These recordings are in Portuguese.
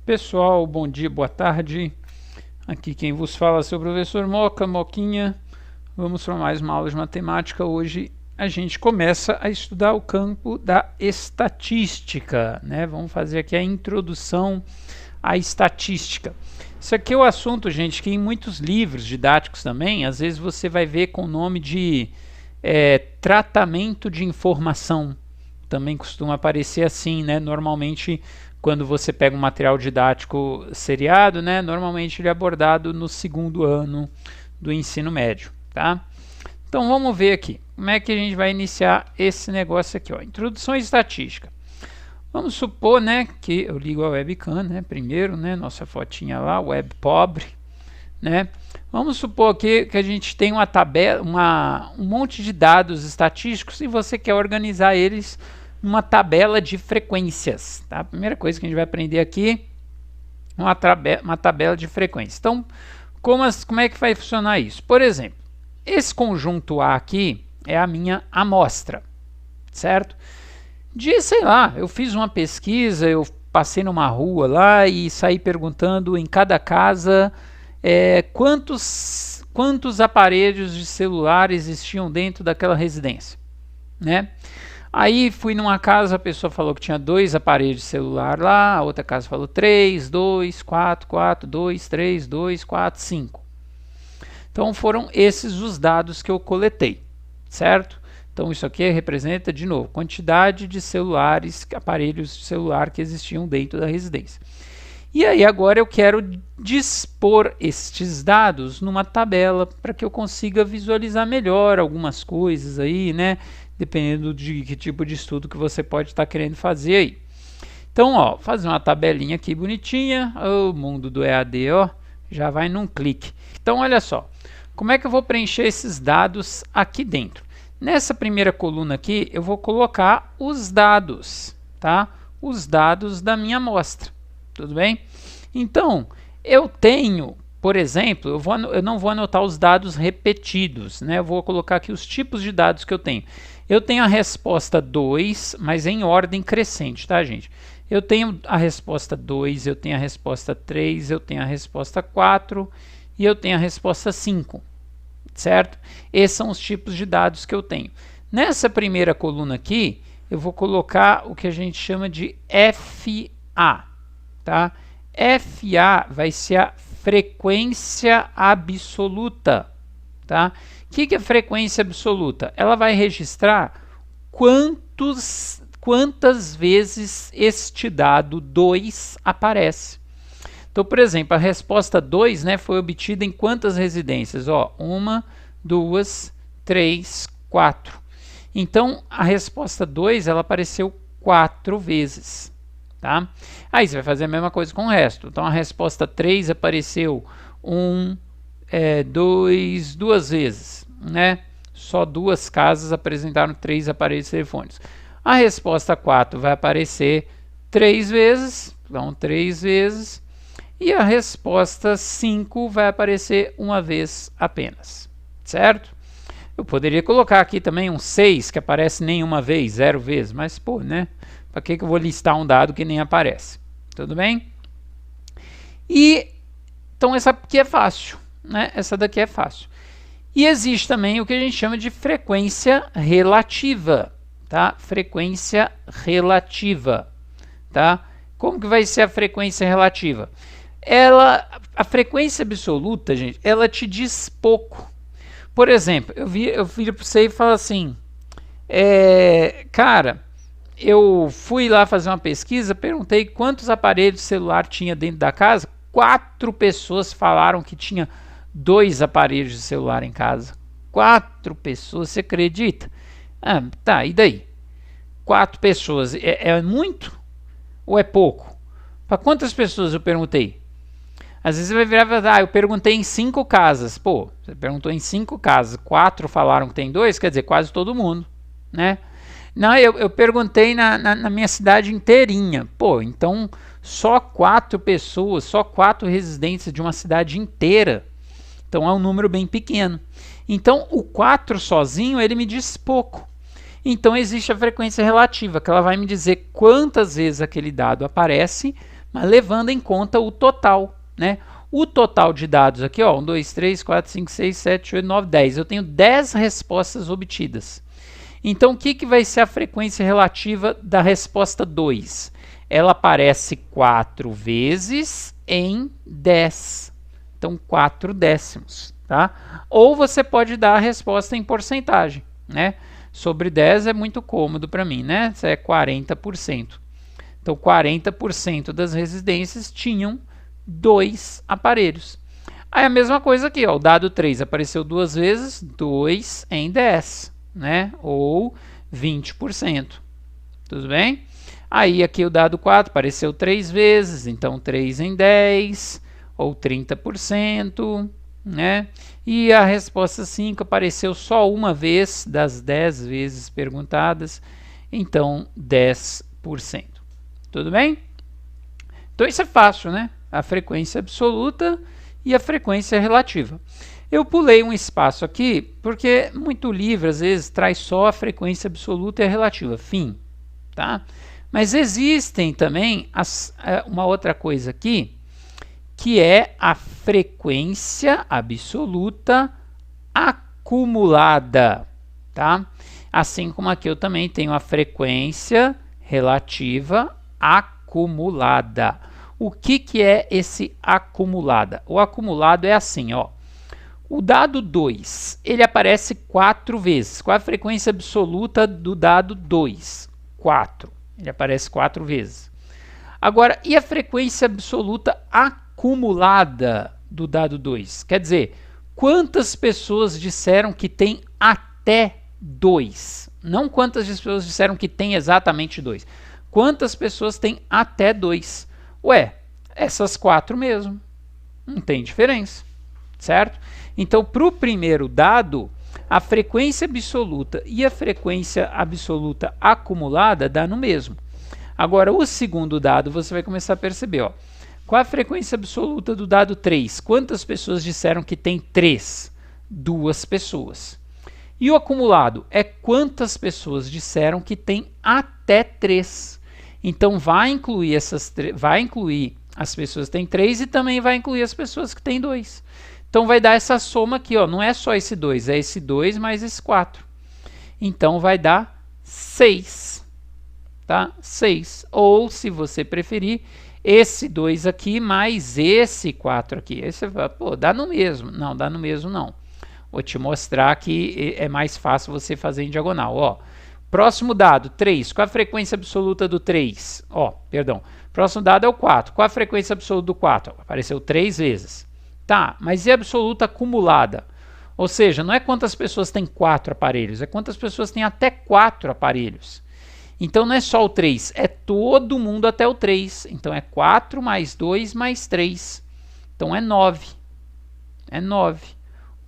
Pessoal, bom dia, boa tarde. Aqui quem vos fala é o seu professor Moquinha. Vamos para mais uma aula de matemática. Hoje a gente começa a estudar o campo da estatística, né? Vamos fazer aqui a introdução à estatística. Isso aqui é o assunto, gente, que em muitos livros didáticos também, às vezes você vai ver com o nome de tratamento de informação. Também costuma aparecer assim, né? Normalmente, quando você pega um material didático seriado, né? Normalmente ele é abordado no segundo ano do ensino médio, tá? Então vamos ver aqui, como é que a gente vai iniciar esse negócio aqui, ó. Introdução à estatística. Vamos supor, né, que eu ligo a webcam, né, primeiro, né, nossa fotinha lá, web pobre, né. Vamos supor aqui que a gente tem uma tabela, um monte de dados estatísticos e você quer organizar eles numa tabela de frequências, tá? A primeira coisa que a gente vai aprender aqui, uma tabela de frequências. Então, como é que vai funcionar isso? Por exemplo, esse conjunto A aqui é a minha amostra, certo? Sei lá, eu fiz uma pesquisa, eu passei numa rua lá e saí perguntando em cada casa quantos aparelhos de celular existiam dentro daquela residência, né? Aí fui numa casa, a pessoa falou que tinha 2 aparelhos de celular lá, a outra casa falou 3, 2, 4, 4, 2, 3, 2, 4, 5. Então foram esses os dados que eu coletei, certo? Então isso aqui representa, de novo, quantidade de celulares, aparelhos de celular que existiam dentro da residência. E aí agora eu quero dispor estes dados numa tabela para que eu consiga visualizar melhor algumas coisas aí, né? Dependendo de que tipo de estudo que você pode estar querendo fazer aí. Então, ó, fazer uma tabelinha aqui bonitinha, o mundo do EAD, ó, já vai num clique. Então, olha só, como é que eu vou preencher esses dados aqui dentro? Nessa primeira coluna aqui, eu vou colocar os dados, tá? Os dados da minha amostra, tudo bem? Então, eu tenho, por exemplo, eu não vou anotar os dados repetidos, né? Eu vou colocar aqui os tipos de dados que eu tenho. Eu tenho a resposta 2, mas em ordem crescente, tá, gente? Eu tenho a resposta 2, eu tenho a resposta 3, eu tenho a resposta 4 e eu tenho a resposta 5. Certo? Esses são os tipos de dados que eu tenho. Nessa primeira coluna aqui, eu vou colocar o que a gente chama de FA, tá? FA vai ser a frequência absoluta, tá? O que é frequência absoluta? Ela vai registrar quantas vezes este dado 2 aparece. Então, por exemplo, a resposta 2, né, foi obtida em quantas residências? Ó, 1, 2, 3, 4. Então, a resposta 2 ela apareceu 4 vezes. Tá? Aí você vai fazer a mesma coisa com o resto. Então, a resposta 3 apareceu 2 vezes. Né? Só 2 casas apresentaram 3 aparelhos telefônicos. A resposta 4 vai aparecer 3 vezes. Então, 3 vezes. E a resposta 5 vai aparecer uma vez apenas, certo? Eu poderia colocar aqui também um 6, que aparece nenhuma vez, 0 vezes, mas, pô, né? Para que eu vou listar um dado que nem aparece? Tudo bem? Então, essa aqui é fácil, né? Essa daqui é fácil. E existe também o que a gente chama de frequência relativa, tá? Frequência relativa, tá? Como que vai ser a frequência relativa? A frequência absoluta, gente, ela te diz pouco. Por exemplo, eu viro para você e falo assim, cara, eu fui lá fazer uma pesquisa, perguntei quantos aparelhos de celular tinha dentro da casa, 4 pessoas falaram que tinha 2 aparelhos de celular em casa. 4 pessoas, você acredita? Ah, tá, e daí? 4 pessoas, é muito ou é pouco? Para quantas pessoas eu perguntei? Às vezes você vai virar e falar, eu perguntei em 5 casas. Pô, você perguntou em 5 casas, 4 falaram que tem 2, quer dizer, quase todo mundo, né? Não, eu perguntei na minha cidade inteirinha. Pô, então só 4 pessoas, só 4 residentes de uma cidade inteira Então é um número bem pequeno. Então o 4 sozinho ele me diz pouco. Então existe a frequência relativa, que ela vai me dizer quantas vezes aquele dado aparece, mas levando em conta o total, né? O total de dados aqui, ó, 1, 2, 3, 4, 5, 6, 7, 8, 9, 10. Eu tenho 10 respostas obtidas. Então, o que vai ser a frequência relativa da resposta 2? Ela aparece 4 vezes em 10. Então, 4 décimos, tá? Ou você pode dar a resposta em porcentagem, né? Sobre 10 é muito cômodo para mim, né? Isso é 40%. Então, 40% das residências tinham 2 aparelhos. Aí a mesma coisa aqui, ó, o dado 3 apareceu 2 vezes, 2 em 10, né? Ou 20%. Tudo bem? Aí aqui o dado 4 apareceu 3 vezes, então 3 em 10, ou 30%, né? E a resposta 5 apareceu só uma vez das 10 vezes perguntadas, então 10%. Tudo bem? Então isso é fácil, né? A frequência absoluta e a frequência relativa. Eu pulei um espaço aqui, porque muito livro às vezes traz só a frequência absoluta e a relativa, fim, tá? Mas existem também uma outra coisa aqui, que é a frequência absoluta acumulada, tá? Assim como aqui eu também tenho a frequência relativa acumulada. O que é esse acumulada? O acumulado é assim, ó. O dado 2, ele aparece 4 vezes. Qual é a frequência absoluta do dado 2? 4. Ele aparece 4 vezes. Agora, e a frequência absoluta acumulada do dado 2? Quer dizer, quantas pessoas disseram que tem até 2? Não quantas pessoas disseram que tem exatamente 2. Quantas pessoas têm até 2? Ué, essas 4 mesmo. Não tem diferença, certo? Então, para o primeiro dado, a frequência absoluta e a frequência absoluta acumulada dá no mesmo. Agora, o segundo dado, você vai começar a perceber, ó. Qual a frequência absoluta do dado 3? Quantas pessoas disseram que tem 3? 2 pessoas. E o acumulado é quantas pessoas disseram que tem até 3. Então, vai incluir as pessoas que têm 3 e também vai incluir as pessoas que têm 2. Então, vai dar essa soma aqui, ó. Não é só esse 2, é esse 2 mais esse 4. Então, vai dar 6. Tá? 6. Ou, se você preferir, esse 2 aqui mais esse 4 aqui. Aí você fala, pô, dá no mesmo. Não, dá no mesmo não. Vou te mostrar que é mais fácil você fazer em diagonal, ó. Próximo dado, 3. Qual a frequência absoluta do 3? Ó, perdão. Próximo dado é o 4. Qual a frequência absoluta do 4? Apareceu 3 vezes. Tá, mas e a absoluta acumulada? Ou seja, não é quantas pessoas têm 4 aparelhos, é quantas pessoas têm até 4 aparelhos. Então não é só o 3, é todo mundo até o 3. Então é 4 mais 2 mais 3. Então é 9. É 9.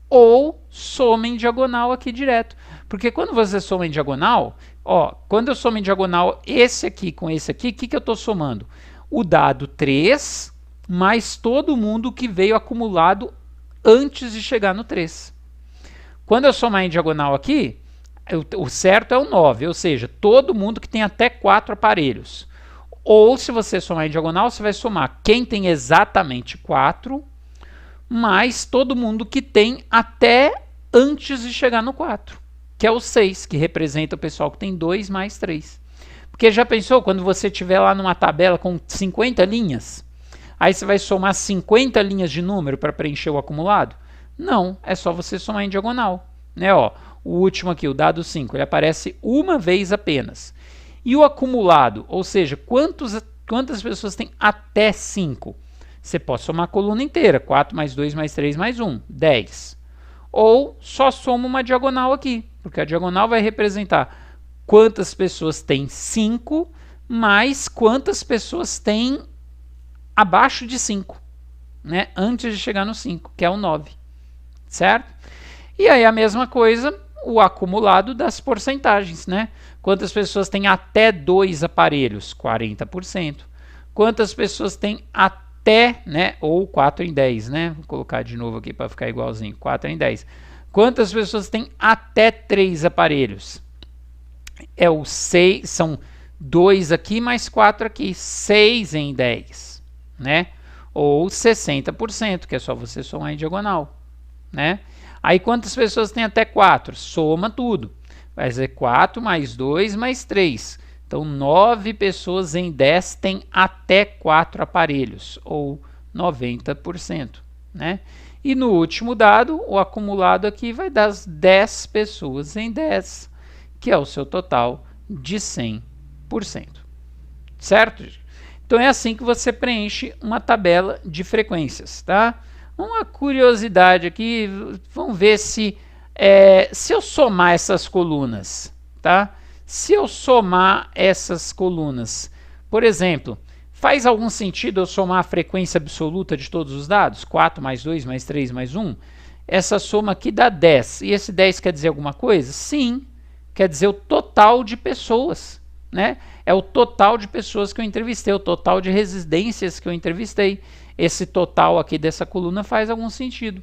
Ou soma em diagonal aqui direto. Porque quando você soma em diagonal, ó, quando eu somo em diagonal esse aqui com esse aqui, o que eu estou somando? O dado 3 mais todo mundo que veio acumulado antes de chegar no 3. Quando eu somar em diagonal aqui, o certo é o 9, ou seja, todo mundo que tem até 4 aparelhos. Ou se você somar em diagonal, você vai somar quem tem exatamente 4, mais todo mundo que tem até antes de chegar no 4, que é o 6, que representa o pessoal que tem 2 mais 3. Porque já pensou, quando você estiver lá numa tabela com 50 linhas, aí você vai somar 50 linhas de número para preencher o acumulado? Não, é só você somar em diagonal. Né? Ó, o último aqui, o dado 5, ele aparece uma vez apenas. E o acumulado, ou seja, quantas pessoas têm até 5? Você pode somar a coluna inteira, 4 mais 2 mais 3 mais 1, 10. Ou só soma uma diagonal aqui, porque a diagonal vai representar quantas pessoas têm 5, mais quantas pessoas têm abaixo de 5, né? Antes de chegar no 5, que é o 9, certo? E aí a mesma coisa, o acumulado das porcentagens, né? Quantas pessoas têm até 2 aparelhos? 40%. Quantas pessoas têm até, né, ou 4 em 10, né? Vou colocar de novo aqui para ficar igualzinho, 4 em 10. Quantas pessoas têm até 3 aparelhos? É o 6, são 2 aqui mais 4 aqui, 6 em 10, né? Ou 60%, que é só você somar em diagonal, né? Aí quantas pessoas têm até 4? Soma tudo. Vai ser 4 mais 2 mais 3. Então 9 pessoas em 10 têm até 4 aparelhos, ou 90%, né? E no último dado, o acumulado aqui vai dar 10 pessoas em 10, que é o seu total de 100%. Certo? Então é assim que você preenche uma tabela de frequências, tá? Uma curiosidade aqui, vamos ver se eu somar essas colunas, tá? Se eu somar essas colunas, por exemplo, faz algum sentido eu somar a frequência absoluta de todos os dados? 4 mais 2 mais 3 mais 1? Essa soma aqui dá 10. E esse 10 quer dizer alguma coisa? Sim, quer dizer o total de pessoas, né? É o total de pessoas que eu entrevistei, o total de residências que eu entrevistei. Esse total aqui dessa coluna faz algum sentido,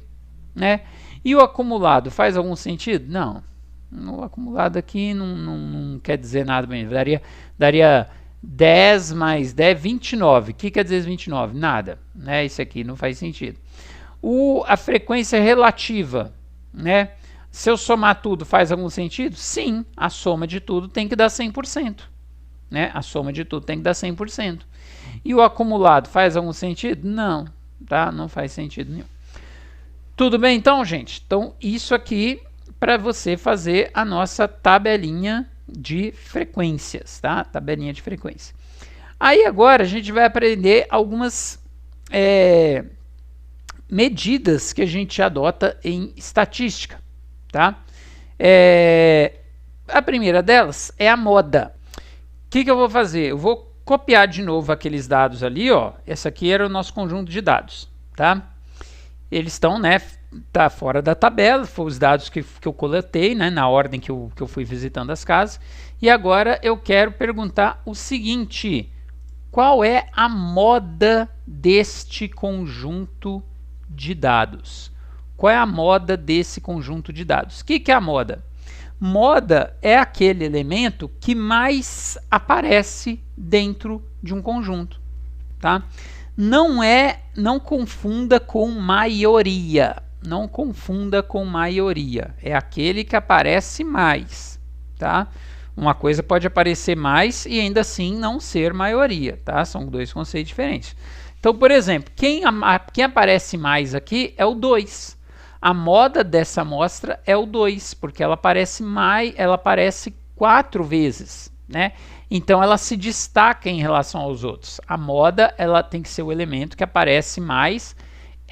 né? E o acumulado faz algum sentido? Não. O acumulado aqui não quer dizer nada bem. Daria 10 mais 10, 29. O que quer dizer 29? Nada, né? Isso aqui não faz sentido. A frequência relativa, né? Se eu somar tudo, faz algum sentido? Sim, a soma de tudo tem que dar 100%. Né? A soma de tudo tem que dar 100%. E o acumulado faz algum sentido? Não, tá? Não faz sentido nenhum. Tudo bem então, gente? Então, isso aqui para você fazer a nossa tabelinha de frequências, tá? Tabelinha de frequência. Aí agora a gente vai aprender algumas medidas que a gente adota em estatística, tá? A primeira delas é a moda. O que eu vou fazer? Eu vou copiar de novo aqueles dados ali, ó. Esse aqui era o nosso conjunto de dados, tá? Eles estão, né, tá fora da tabela, foram os dados que eu coletei, né, na ordem que eu fui visitando as casas. E agora eu quero perguntar o seguinte: qual é a moda deste conjunto de dados? Qual é a moda desse conjunto de dados? O que é a moda? Moda é aquele elemento que mais aparece dentro de um conjunto, tá? Não confunda com maioria. Não confunda com maioria. É aquele que aparece mais, tá? Uma coisa pode aparecer mais e ainda assim não ser maioria, tá? São dois conceitos diferentes. Então, por exemplo, quem aparece mais aqui é o 2. A moda dessa amostra é o 2, porque ela aparece 4 vezes, né? Então ela se destaca em relação aos outros. A moda, ela tem que ser o elemento que aparece mais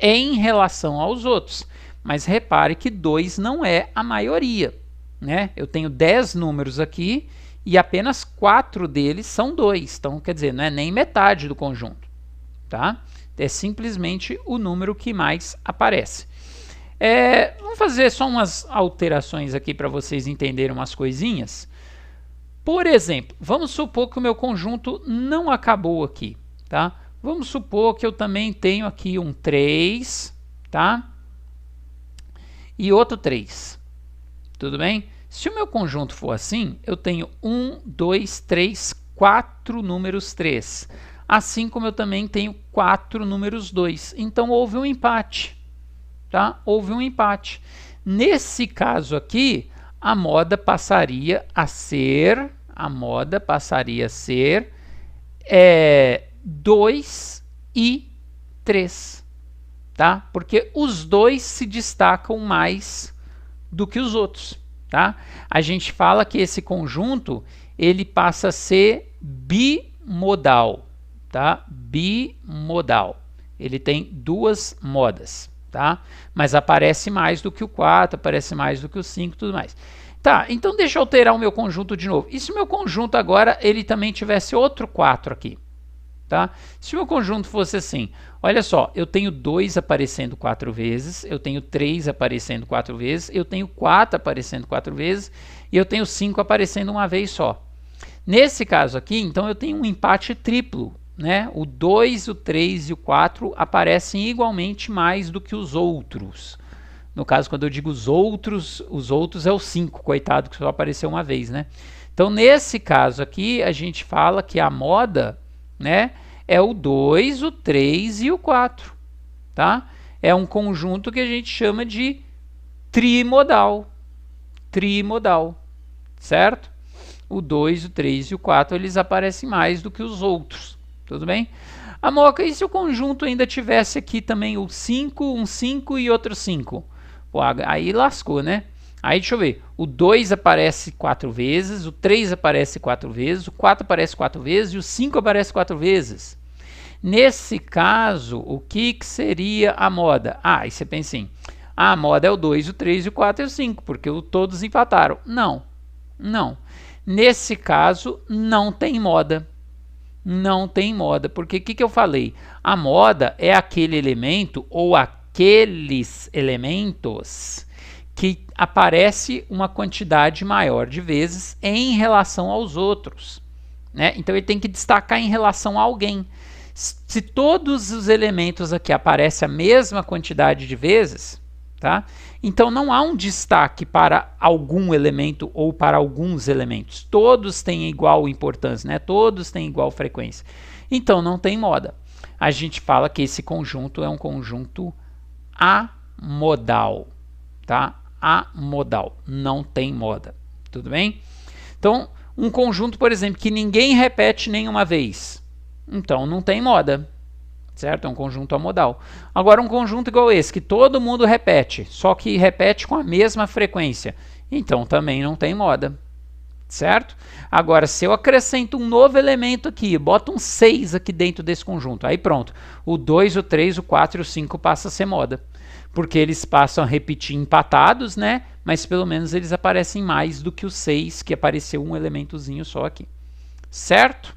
em relação aos outros. Mas repare que 2 não é a maioria, né? Eu tenho 10 números aqui e apenas 4 deles são 2. Então, quer dizer, não é nem metade do conjunto, tá? É simplesmente o número que mais aparece. Vamos fazer só umas alterações aqui para vocês entenderem umas coisinhas. Por exemplo, vamos supor que o meu conjunto não acabou aqui, tá? Vamos supor que eu também tenho aqui um 3, tá? E outro 3. Tudo bem? Se o meu conjunto for assim, eu tenho 1, 2, 3, 4 números 3. Assim como eu também tenho 4 números 2. Então houve um empate. Tá? Houve um empate. Nesse caso aqui, a moda passaria a ser 2 e 3, tá? Porque os dois se destacam mais do que os outros, tá? A gente fala que esse conjunto ele passa a ser bimodal, tá? Bimodal. Ele tem duas modas, tá? Mas aparece mais do que o 4, aparece mais do que o 5 e tudo mais. Tá, então deixa eu alterar o meu conjunto de novo. E se o meu conjunto agora ele também tivesse outro 4 aqui? Tá? Se o meu conjunto fosse assim, olha só, eu tenho 2 aparecendo 4 vezes, eu tenho 3 aparecendo 4 vezes, eu tenho 4 aparecendo 4 vezes e eu tenho 5 aparecendo uma vez só. Nesse caso aqui, então eu tenho um empate triplo, né? O 2, o 3 e o 4 aparecem igualmente mais do que os outros. No caso, quando eu digo os outros é o 5, coitado, que só apareceu uma vez, né? Então, nesse caso aqui, a gente fala que a moda, né, é o 2, o 3 e o 4, tá? É um conjunto que a gente chama de trimodal. Trimodal, certo? O 2, o 3 e o 4, eles aparecem mais do que os outros, tudo bem? A Moca, e se o conjunto ainda tivesse aqui também o 5, um 5 e outro 5? Pô, aí lascou, né? Aí deixa eu ver, o 2 aparece 4 vezes, o 3 aparece 4 vezes, o 4 aparece 4 vezes e o 5 aparece 4 vezes. Nesse caso, o que seria a moda? Ah, aí você pensa assim, a moda é o 2, o 3, o 4 e o 5, porque todos empataram. Não, não. Nesse caso, não tem moda. Não tem moda, porque o que eu falei? A moda é aquele elemento ou aqueles elementos que aparece uma quantidade maior de vezes em relação aos outros, né? Então ele tem que destacar em relação a alguém. Se todos os elementos aqui aparecem a mesma quantidade de vezes, tá? Então não há um destaque para algum elemento ou para alguns elementos. Todos têm igual importância, né? Todos têm igual frequência. Então não tem moda. A gente fala que esse conjunto é um conjunto amodal, tá? Amodal, não tem moda, tudo bem? Então, um conjunto, por exemplo, que ninguém repete nenhuma vez, então não tem moda, certo? É um conjunto amodal. Agora, um conjunto igual esse, que todo mundo repete, só que repete com a mesma frequência, então também não tem moda, certo? Agora, se eu acrescento um novo elemento aqui, boto um 6 aqui dentro desse conjunto, aí pronto, o 2, o 3, o 4 e o 5 passa a ser moda, porque eles passam a repetir empatados, né? Mas pelo menos eles aparecem mais do que o 6, que apareceu um elementozinho só aqui, certo?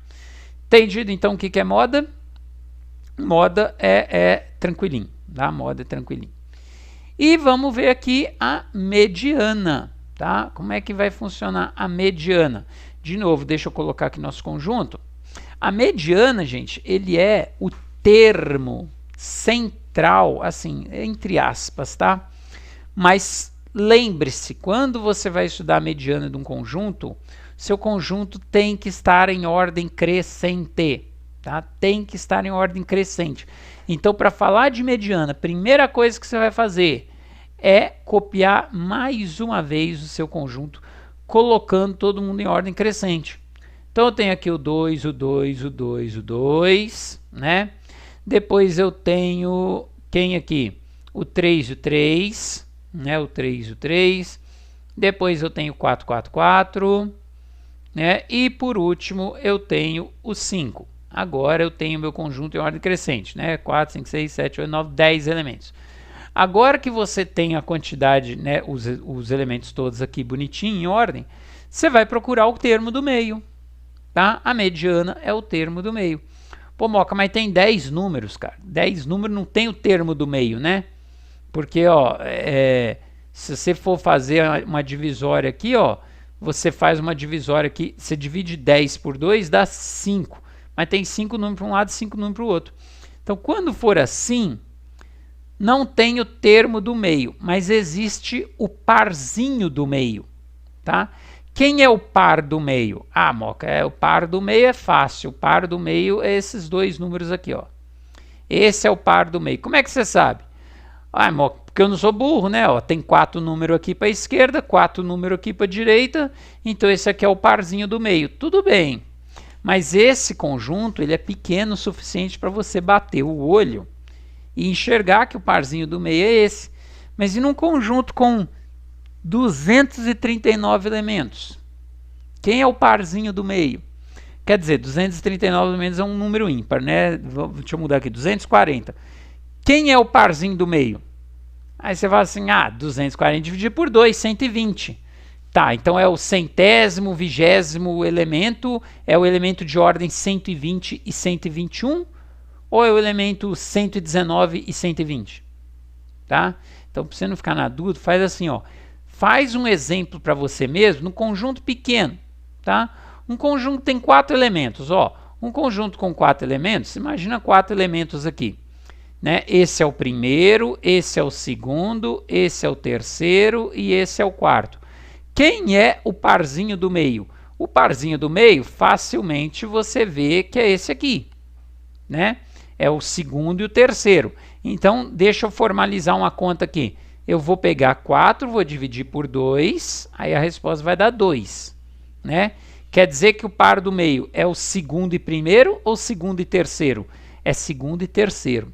Entendido então o que é moda? Moda é tranquilinho, tá? Moda é tranquilinho. E vamos ver aqui a mediana, tá? Como é que vai funcionar a mediana? De novo, deixa eu colocar aqui nosso conjunto. A mediana, gente, ele é o termo central, assim, entre aspas, tá? Mas lembre-se, quando você vai estudar a mediana de um conjunto, seu conjunto tem que estar em ordem crescente, tá? Tem que estar em ordem crescente. Então, para falar de mediana, a primeira coisa que você vai fazer é copiar mais uma vez o seu conjunto, colocando todo mundo em ordem crescente. Então, eu tenho aqui o 2, o 2, o 2, o 2, né? Depois eu tenho quem aqui? O 3 e o 3, né? O 3 e o 3. Depois eu tenho o 4, 4, 4, né? E por último eu tenho o 5. Agora eu tenho meu conjunto em ordem crescente, né? 4, 5, 6, 7, 8, 9, 10 elementos. Agora que você tem a quantidade, né, os elementos todos aqui bonitinho, em ordem, você vai procurar o termo do meio, tá? A mediana é o termo do meio. Pô, Moca, mas tem 10 números, cara. 10 números não tem o termo do meio, né? Porque, ó, se você for fazer uma divisória aqui, ó, você faz uma divisória aqui, você divide 10 por 2, dá 5. Mas tem 5 números para um lado e 5 números para o outro. Então, quando for assim, não tem o termo do meio, mas existe o parzinho do meio, tá? Quem é o par do meio? Ah, Moca, o par do meio é fácil. O par do meio é esses dois números aqui, ó. Esse é o par do meio. Como é que você sabe? Ah, Moca, porque eu não sou burro, né? Ó, tem 4 números aqui para a esquerda, 4 números aqui para a direita, então esse aqui é o parzinho do meio. Tudo bem, mas esse conjunto ele é pequeno o suficiente para você bater o olho e enxergar que o parzinho do meio é esse. Mas e num conjunto com 239 elementos? Quem é o parzinho do meio? Quer dizer, 239 elementos é um número ímpar, né? Deixa eu mudar aqui, 240. Quem é o parzinho do meio? Aí você fala assim, 240 dividido por 2, 120. Tá, então é o centésimo, vigésimo elemento, é o elemento de ordem 120 e 121, ou é o elemento 119 e 120? Tá? Então, para você não ficar na dúvida, faz assim, ó. Faz um exemplo para você mesmo no conjunto pequeno, tá? Um conjunto tem 4 elementos, ó. Um conjunto com 4 elementos, imagina 4 elementos aqui. Né? Esse é o primeiro, esse é o segundo, esse é o terceiro e esse é o quarto. Quem é o parzinho do meio? O parzinho do meio, facilmente você vê que é esse aqui. Né? É o segundo e o terceiro. Então, deixa eu formalizar uma conta aqui. Eu vou pegar 4, vou dividir por 2, aí a resposta vai dar 2. Né? Quer dizer que o par do meio é o segundo e primeiro ou segundo e terceiro? É segundo e terceiro.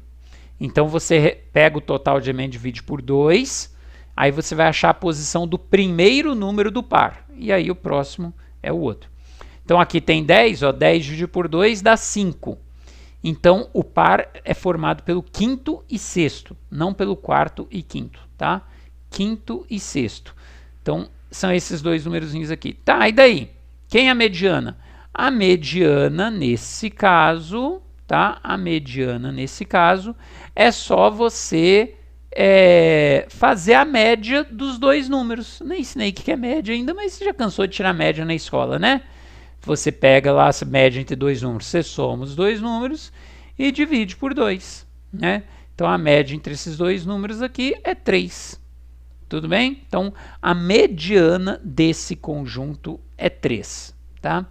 Então, você pega o total de elementos e divide por 2, aí você vai achar a posição do primeiro número do par. E aí o próximo é o outro. Então, aqui tem 10, ó, 10 dividido por 2 dá 5. Então, o par é formado pelo quinto e sexto, não pelo quarto e quinto, tá? Quinto e sexto. Então, são esses dois numerozinhos aqui. Tá, e daí? Quem é a mediana? A mediana, nesse caso, tá? A mediana, nesse caso, é só você fazer a média dos dois números. Nem ensinei o que é média ainda, mas você já cansou de tirar média na escola, né? Você pega lá a média entre dois números, você soma os dois números e divide por 2. Né? Então, a média entre esses dois números aqui é 3. Tudo bem? Então, a mediana desse conjunto é 3. Tá?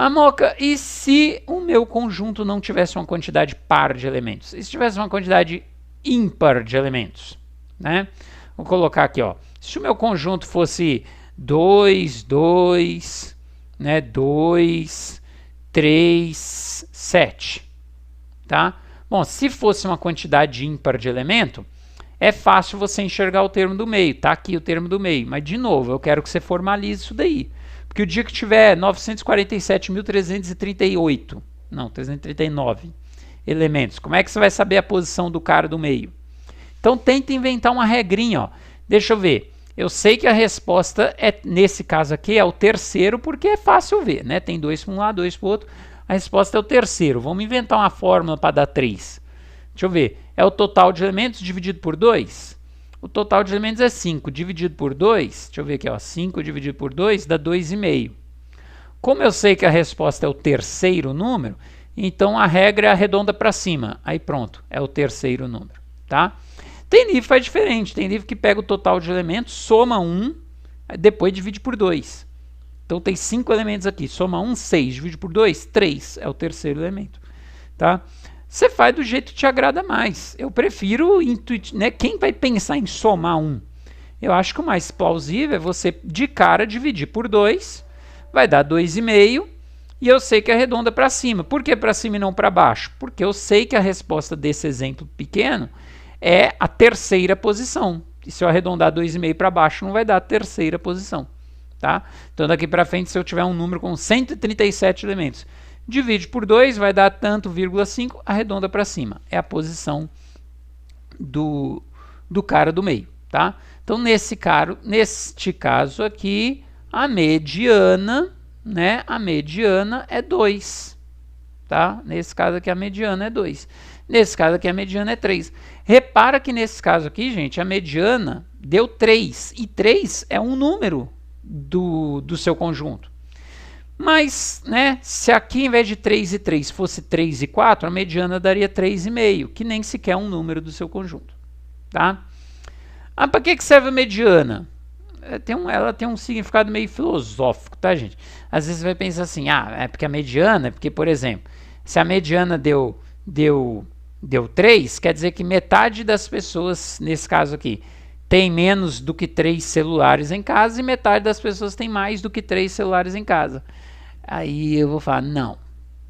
Moca, e se o meu conjunto não tivesse uma quantidade par de elementos? E se tivesse uma quantidade ímpar de elementos? Né? Vou colocar aqui, ó. Se o meu conjunto fosse 2, 2, né, 2, 3, 7. Tá? Bom, se fosse uma quantidade ímpar de elemento, é fácil você enxergar o termo do meio. Tá aqui o termo do meio. Mas, de novo, eu quero que você formalize isso daí. Porque o dia que tiver 947.338, não, 339 elementos, como é que você vai saber a posição do cara do meio? Então, tenta inventar uma regrinha. Ó. Deixa eu ver. Eu sei que a resposta, nesse caso aqui, é o terceiro, porque é fácil ver. Né? Tem 2 para um lado, 2 para o outro. A resposta é o terceiro. Vamos inventar uma fórmula para dar 3. Deixa eu ver. É o total de elementos dividido por 2? O total de elementos é 5 dividido por 2. Deixa eu ver aqui. Ó, 5 dividido por 2 dá 2,5. Como eu sei que a resposta é o terceiro número, então a regra é arredonda para cima. Aí pronto, é o terceiro número. Tá? Tem livro que faz diferente. Tem livro que pega o total de elementos, soma 1, depois divide por 2. Então tem 5 elementos aqui. Soma 1, 6. Divide por 2, 3. É o terceiro elemento. Tá? Você faz do jeito que te agrada mais. Eu prefiro né? Quem vai pensar em somar 1? Eu acho que o mais plausível é você, de cara, dividir por 2. Vai dar 2,5. E eu sei que arredonda para cima. Por que para cima e não para baixo? Porque eu sei que a resposta desse exemplo pequeno é a terceira posição. E se eu arredondar 2,5 para baixo, não vai dar a terceira posição. Tá? Então, daqui para frente, se eu tiver um número com 137 elementos, divide por 2, vai dar tanto, 0,5, arredonda para cima. É a posição do cara do meio. Tá? Então, neste caso aqui, a mediana, né, a mediana é 2. Tá? Nesse caso aqui, a mediana é 2. Nesse caso aqui, a mediana é 3. Repara que nesse caso aqui, gente, a mediana deu 3. E 3 é um número do seu conjunto. Mas, né, se aqui, em vez de 3 e 3, fosse 3 e 4, a mediana daria 3,5, que nem sequer é um número do seu conjunto. Tá? Para que serve a mediana? Ela tem um significado meio filosófico, tá, gente? Às vezes você vai pensar assim, é porque a mediana, é porque, por exemplo, se a mediana deu 3, quer dizer que metade das pessoas, nesse caso aqui, tem menos do que 3 celulares em casa e metade das pessoas tem mais do que 3 celulares em casa. Aí eu vou falar, não,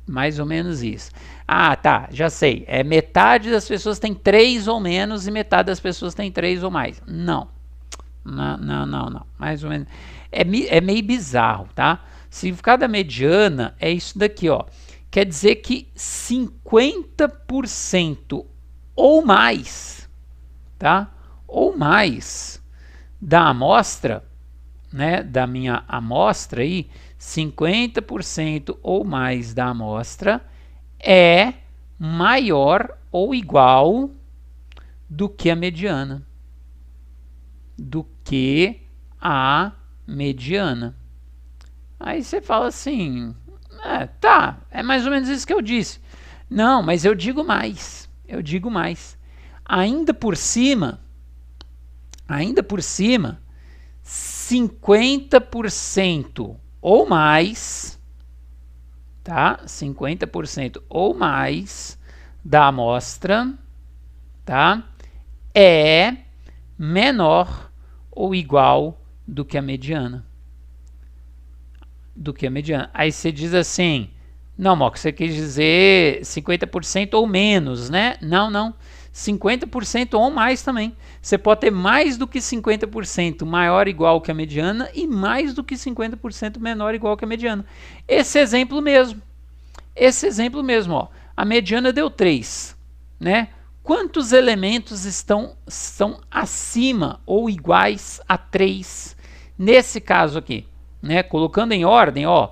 mais ou menos isso. Tá, já sei, metade das pessoas tem 3 ou menos e metade das pessoas tem 3 ou mais. Não, mais ou menos. É meio bizarro, tá? O significado da mediana é isso daqui, ó. Quer dizer que 50% ou mais, tá? Ou mais da amostra, né, da minha amostra aí, 50% ou mais da amostra é maior ou igual do que a mediana. Do que a mediana. Aí você fala assim, Tá, é mais ou menos isso que eu disse. Não, mas eu digo mais. Eu digo mais. Ainda por cima, 50% ou mais, tá? 50% ou mais da amostra, tá? É menor ou igual do que a mediana. Aí você diz assim, não, Moca, você quis dizer 50% ou menos, né? Não. 50% ou mais também. Você pode ter mais do que 50% maior ou igual que a mediana e mais do que 50% menor ou igual que a mediana. Esse exemplo mesmo, ó, a mediana deu 3, né? Quantos elementos estão acima ou iguais a 3 nesse caso aqui? Né? Colocando em ordem, ó,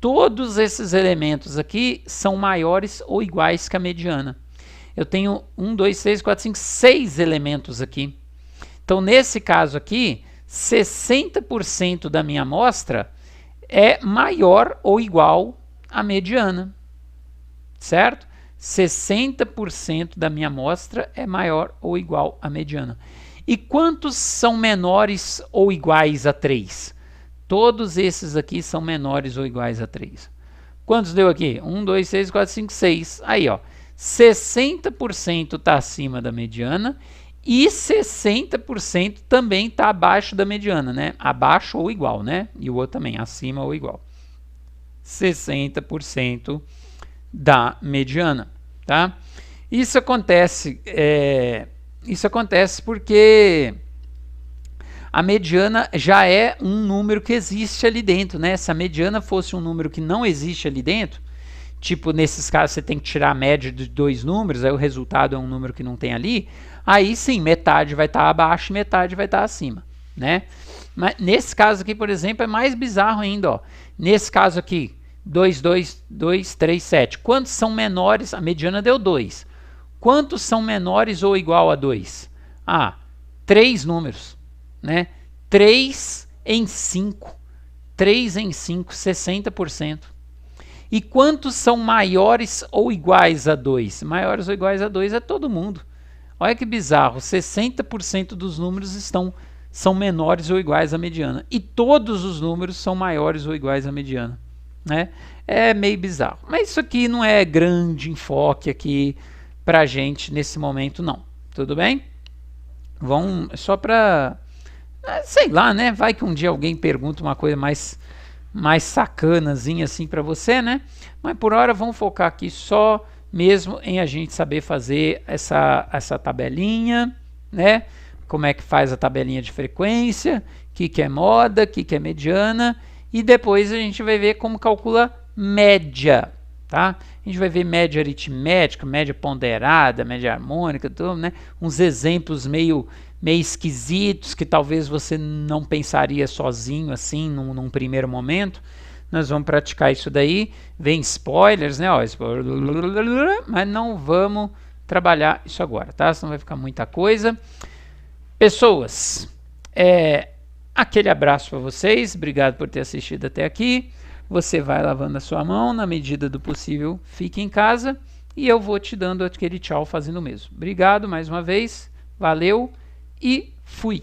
todos esses elementos aqui são maiores ou iguais que a mediana. Eu tenho 1, 2, 3, 4, 5, 6 elementos aqui. Então, nesse caso aqui, 60% da minha amostra é maior ou igual à mediana. Certo? 60% da minha amostra é maior ou igual à mediana. E quantos são menores ou iguais a 3? Todos esses aqui são menores ou iguais a 3. Quantos deu aqui? 1, 2, 3, 4, 5, 6. Aí, ó. 60% está acima da mediana e 60% também está abaixo da mediana, né? Abaixo ou igual, né? E o outro também, acima ou igual. 60% da mediana, tá? Isso acontece porque a mediana já é um número que existe ali dentro, né? Se a mediana fosse um número que não existe ali dentro, tipo, nesses casos você tem que tirar a média de 2 números, aí o resultado é um número que não tem ali, aí sim, metade vai estar abaixo e metade vai estar acima, né? Mas nesse caso aqui, por exemplo, é mais bizarro ainda, ó. Nesse caso aqui, 2, 2, 2, 3, 7. Quantos são menores? A mediana deu 2. Quantos são menores ou igual a 2? 3 números, né? 3 em 5. 3 em 5, 60%. E quantos são maiores ou iguais a 2? Maiores ou iguais a 2 é todo mundo. Olha que bizarro, 60% dos números são menores ou iguais à mediana. E todos os números são maiores ou iguais à mediana. Né? É meio bizarro. Mas isso aqui não é grande enfoque aqui pra gente nesse momento, não. Tudo bem? Só pra... sei lá, né? Vai que um dia alguém pergunta uma coisa mais sacanazinha assim para você, né? Mas por hora vamos focar aqui só mesmo em a gente saber fazer essa tabelinha, né? Como é que faz a tabelinha de frequência, o que é moda, o que é mediana, e depois a gente vai ver como calcula média, tá? A gente vai ver média aritmética, média ponderada, média harmônica, tudo, né? Uns exemplos meio esquisitos que talvez você não pensaria sozinho assim num primeiro momento. Nós vamos praticar isso daí. Vem spoilers, né? Ó, mas não vamos trabalhar isso agora, tá? Senão vai ficar muita coisa. Pessoas, aquele abraço para vocês. Obrigado por ter assistido até aqui. Você vai lavando a sua mão, na medida do possível, fique em casa. E eu vou te dando aquele tchau fazendo o mesmo. Obrigado mais uma vez. Valeu. E fui.